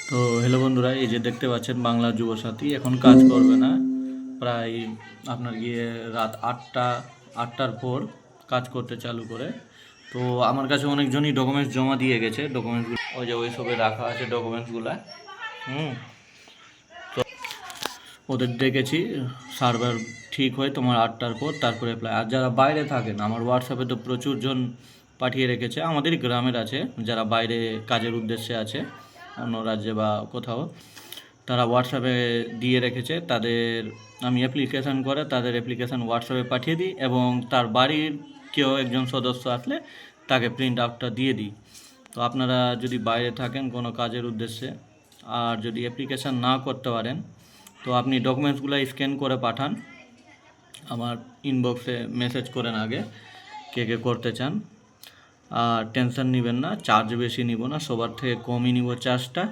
তো হ্যালো বন্ধুরা, এই যে দেখতে পাচ্ছেন বাংলা যুবসাথী এখন কাজ করবে না। প্রায় আপনার গিয়ে রাত আটটার পর কাজ করতে চালু করে। তো আমার কাছে অনেকজনই ডকুমেন্টস জমা দিয়ে গেছে। ডকুমেন্টসগুলো ওই যে ওই সবে রাখা আছে ডকুমেন্টসগুলা। হুম। তো ওদের ডেকেছি, সার্ভার ঠিক হয় তোমার আটটার পর, তারপরে অ্যাপ্লাই। আর যারা বাইরে থাকেন, আমার হোয়াটসঅ্যাপে তো প্রচুর জন পাঠিয়ে রেখেছে, আমাদের গ্রামের আছে, যারা বাইরে কাজের উদ্দেশ্যে আছে অন্য রাজ্যে বা কোথাও, তারা হোয়াটসঅ্যাপে দিয়ে রেখেছে। তাদের আমি অ্যাপ্লিকেশান করে তাদের অ্যাপ্লিকেশান হোয়াটসঅ্যাপে পাঠিয়ে দিই, এবং তার বাড়ির কেউ একজন সদস্য আসলে তাকে প্রিন্ট আউটটা দিয়ে দিই। তো আপনারা যদি বাইরে থাকেন কোনো কাজের উদ্দেশ্যে, আর যদি অ্যাপ্লিকেশান না করতে পারেন, তো আপনি ডকুমেন্টসগুলো স্ক্যান করে পাঠান। আমার ইনবক্সে মেসেজ করেন আগে কে কে করতে চান। আর টেনশন নেবেন না, চার্জ বেশি নিব না, সবার থেকে কমই নিব চার্জটা।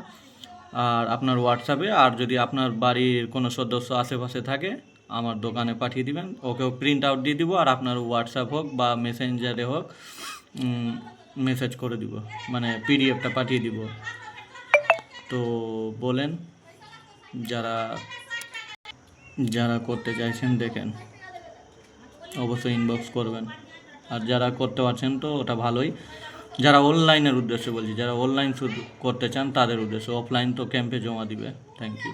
আর আপনার হোয়াটসঅ্যাপে, আর যদি আপনার বাড়ির কোনো সদস্য আশেপাশে থাকে, আমার দোকানে পাঠিয়ে দিবেন, ওকেও প্রিন্ট আউট দিয়ে দিব। আর আপনার হোয়াটসঅ্যাপ হোক বা মেসেঞ্জারে হোক, মেসেজ করে দিব, মানে পিডিএফটা পাঠিয়ে দিব। তো বলেন, যারা যারা করতে চাইছেন দেখেন, অবশ্যই ইনবক্স করবেন। আর যারা করতে পারছেন তো ওটা ভালোই। যারা অনলাইনের উদ্দেশ্যে বলছি, যারা অনলাইন শুধু করতে চান তাদের উদ্দেশ্যে, অফলাইন তো ক্যাম্পে জমা দিবে। Thank you.